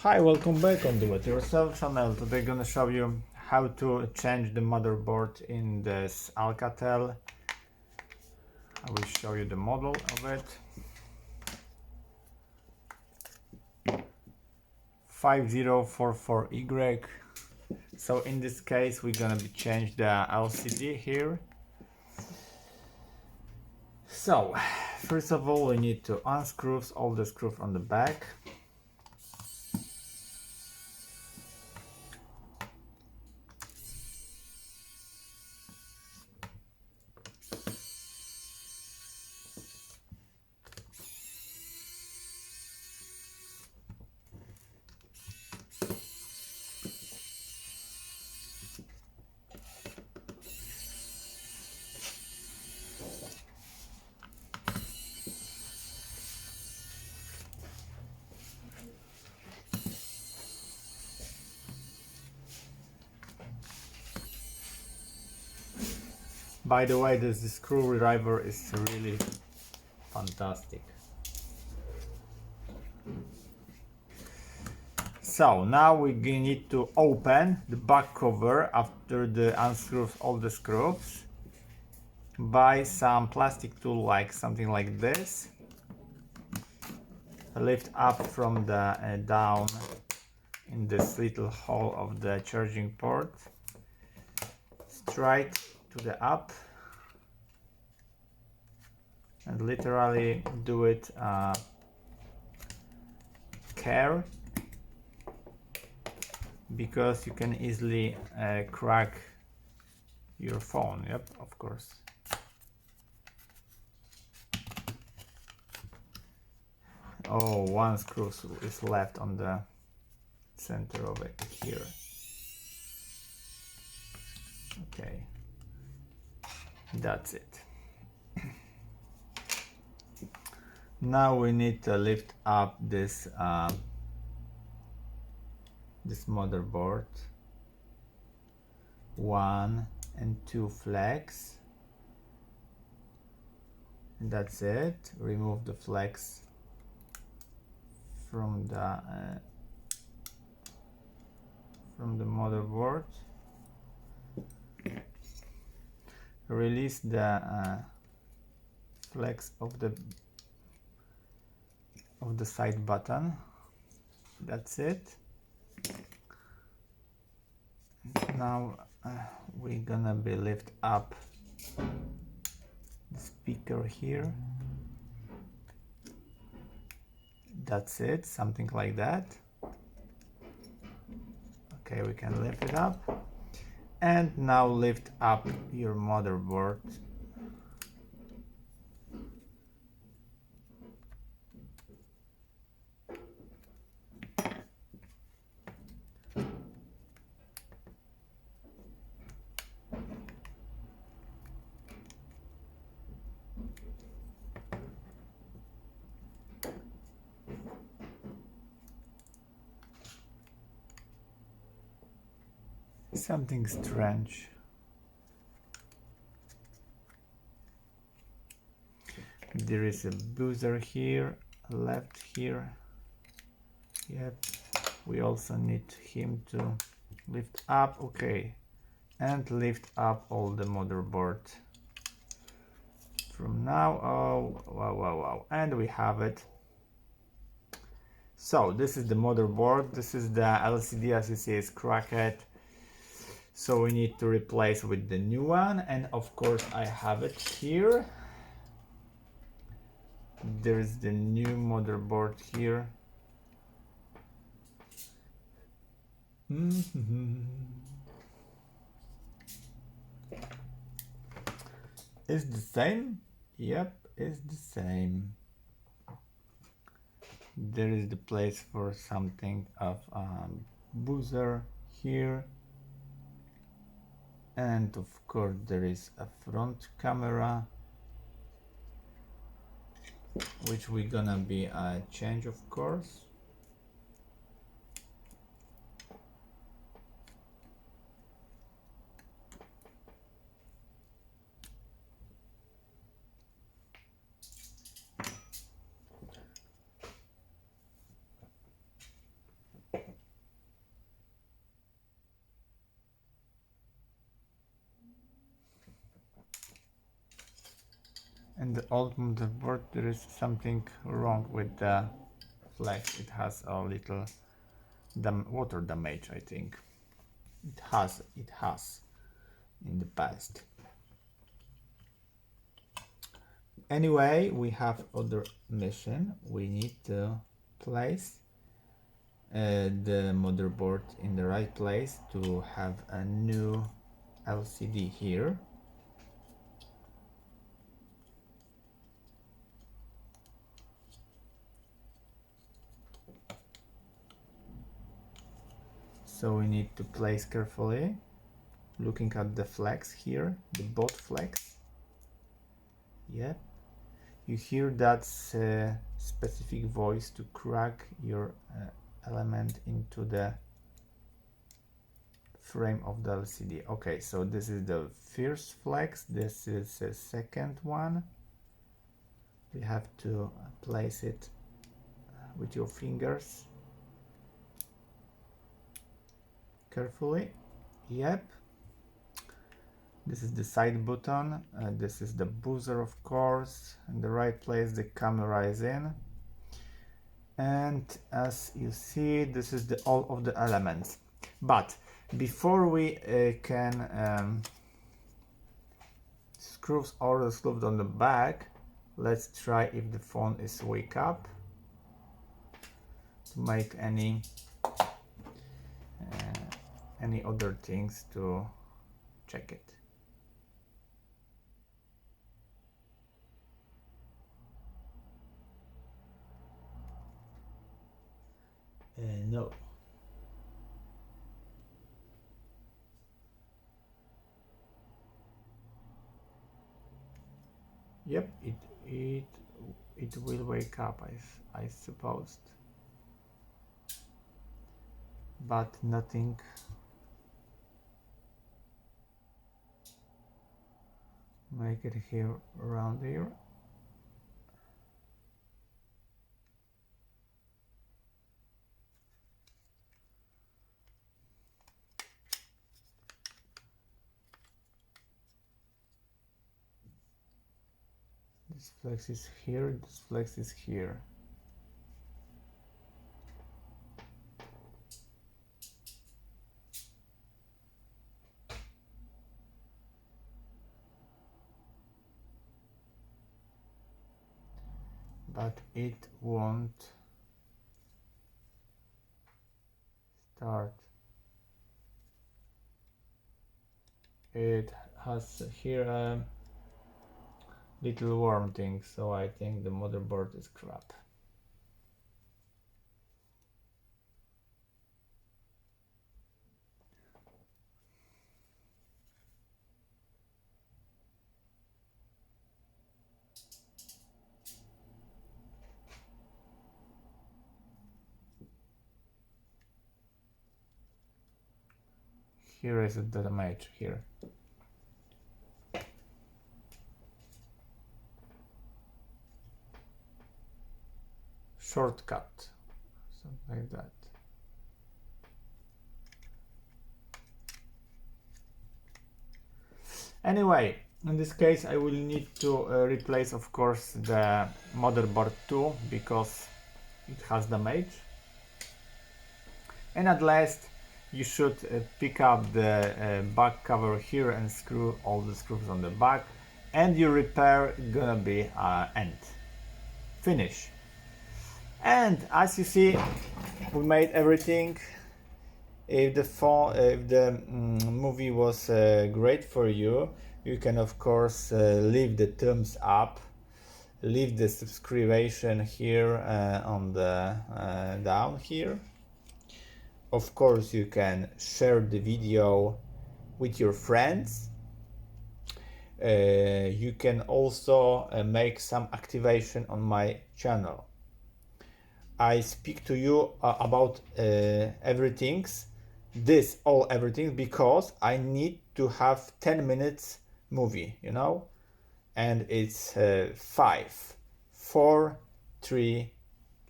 Hi, welcome back on Do It Yourself channel. Today I'm gonna show you how to change the motherboard in this Alcatel. I will show you the model of it. 5044Y. So in this case we're gonna be change the LCD here. So first of all we need to unscrew all the screws on the back. By the way, this screwdriver is really fantastic. So now we need to open the back cover after the unscrew all the screws by some plastic tool, like something like this. Lift up from the down in this little hole of the charging port, straight to the up, and literally do it care, because you can easily crack your phone. Yep, of course. Oh, one screw is left on the center of it here. Okay, that's it. Now we need to lift up this this motherboard, 1 and 2 flex. And that's it. Remove the flex from the motherboard. Release the flex of the side button. That's it. Now we're gonna be lift up the speaker here. That's it, something like that. Okay, we can lift it up. And now lift up your motherboard. Something strange. There is a buzzer here, left here. Yep. We also need him to lift up. Okay. And lift up all the motherboard. From now, oh, wow. And we have it. So this is the motherboard. This is the LCD, as you see, is cracked. So we need to replace with the new one, and of course I have it here. There's the new motherboard here. It's the same? Yep, it's the same. There is the place for something of buzzer here. And of course there is a front camera, which we're gonna be change, of course. And the old motherboard, there is something wrong with the flex. It has a little water damage, I think. It has in the past. Anyway, we have other mission. We need to place the motherboard in the right place to have a new LCD here. So we need to place carefully, looking at the flex here, the bot flex. Yeah, you hear that specific voice to crack your element into the frame of the LCD. Okay, so this is the first flex, this is the second one. You have to place it with your fingers carefully. Yep. This is the side button, this is the buzzer, of course, in the right place the camera is in. And as you see, this is all of the elements. But before we can screw all the screws on the back, let's try if the phone is wake up to make any other things to check it. No. Yep, it will wake up, I suppose, but nothing. Make it here, around here. This flex is here, this flex is here. But it won't start. It has here a little warm thing, so I think the motherboard is crap. Here is the damage here. Shortcut, something like that. Anyway, in this case I will need to replace, of course, the motherboard too, because it has damage. And at last you should pick up the back cover here and screw all the screws on the back, and your repair gonna be end. Finish. And as you see, we made everything. If the movie was great for you, you can of course leave the thumbs up, leave the subscription here on the down here. Of course, you can share the video with your friends. You can also make some activation on my channel. I speak to you about everything, because I need to have 10 minutes movie, you know, and it's 5, 4, 3,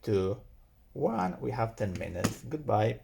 2, 1. We have 10 minutes. Goodbye.